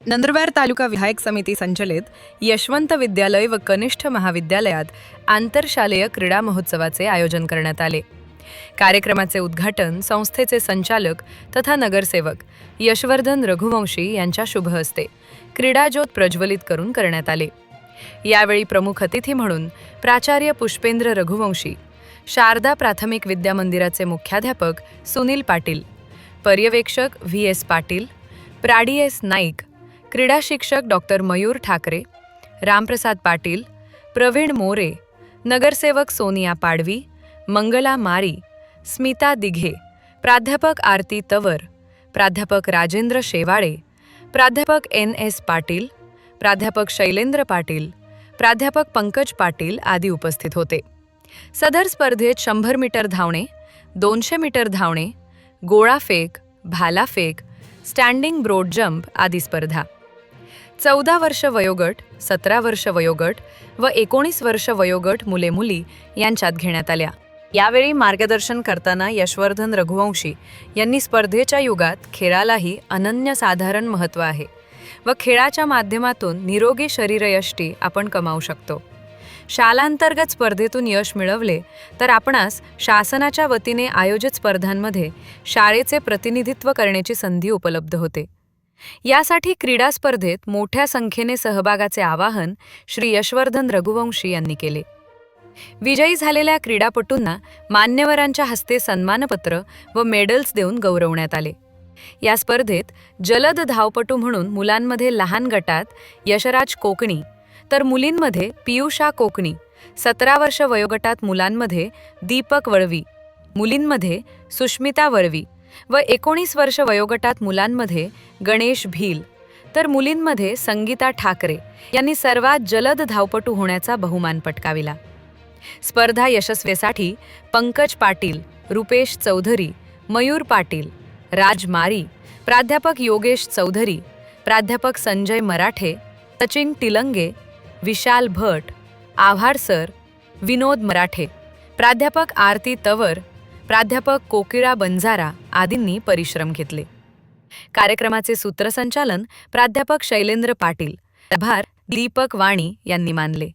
नंदुरबार तालुका विधायक समिती संचलित यशवंत विद्यालय व कनिष्ठ महाविद्यालयात आंतरशालेय क्रीडा महोत्सवाचे आयोजन करण्यात आले। कार्यक्रमाचे उद्घाटन संस्थेचे संचालक तथा नगरसेवक यशवर्धन रघुवंशी यांच्या शुभ हस्ते क्रीडाज्योत प्रज्वलित करून करण्यात आले। यावेळी प्रमुख अतिथी म्हणून प्राचार्य पुष्पेंद्र रघुवंशी, शारदा प्राथमिक विद्या मंदिराचे मुख्याध्यापक सुनील पाटील, पर्यवेक्षक व्ही.एस. पाटील, प्राडी.एस. नाईक, क्रीडा शिक्षक डॉक्टर मयूर ठाकरे, रामप्रसाद पाटील, प्रवीण मोरे, नगरसेवक सोनिया पाडवी, मंगला मारी, स्मिता दिघे, प्राध्यापक आरती तवर, प्राध्यापक राजेंद्र शेवाळे, प्राध्यापक एन.एस. पाटील, प्राध्यापक शैलेंद्र पाटील, प्राध्यापक पंकज पाटील आदी उपस्थित होते। सदर स्पर्धेत 100 मीटर धावणे, 200 मीटर धावणे, गोळाफेक, भालाफेक, स्टँडिंग ब्रोड जंप आदी स्पर्धा 14 वर्ष वयोगट, 17 वर्ष वयोगट व 19 वर्ष वयोगट मुले-मुली यांच्यात घेण्यात आल्या। यावेळी मार्गदर्शन करताना यशवर्धन रघुवंशी यांनी स्पर्धेच्या युगात खेळालाही अनन्यसाधारण महत्त्व आहे व खेळाच्या माध्यमातून निरोगी शरीरयष्टी आपण कमावू शकतो। शालांतर्गत स्पर्धेतून यश मिळवले तर आपणास शासनाच्या वतीने आयोजित स्पर्धांमध्ये शाळेचे प्रतिनिधित्व करण्याची संधी उपलब्ध होते। यासाठी क्रीडा स्पर्धेत मोठ्या संख्येने सहभागाचे आवाहन श्री यशवर्धन रघुवंशी यांनी केले। विजयी झालेल्या क्रीडापटूंना मान्यवरांच्या हस्ते सन्मानपत्र व मेडल्स देऊन गौरवण्यात आले। या स्पर्धेत जलद धावपटू म्हणून मुलांमध्ये लहान गटात यशराज कोकणी तर मुलींमध्ये पियुषा कोकणी, 17 वर्ष वयोगटात मुलांमध्ये दीपक वळवी, मुलींमध्ये सुष्मिता वळवी व 19 वर्ष वयोगटात मुलांमध्ये गणेश भील तर मुलींमध्ये संगीता ठाकरे यांनी सर्वात जलद धावपटू होण्याचा बहुमान पटकाविला। स्पर्धा यशस्वीसाठी पंकज पाटील, रुपेश चौधरी, मयूर पाटील, राज मारी, प्राध्यापक योगेश चौधरी, प्राध्यापक संजय मराठे, सचिन टिलंगे, विशाल भट, आभार सर, विनोद मराठे, प्राध्यापक आरती तवर, प्राध्यापक कोकिळा बंजारा आदींनी परिश्रम घेतले। कार्यक्रमाचे सूत्रसंचालन प्राध्यापक शैलेंद्र पाटील, आभार दीपक वाणी यांनी मानले।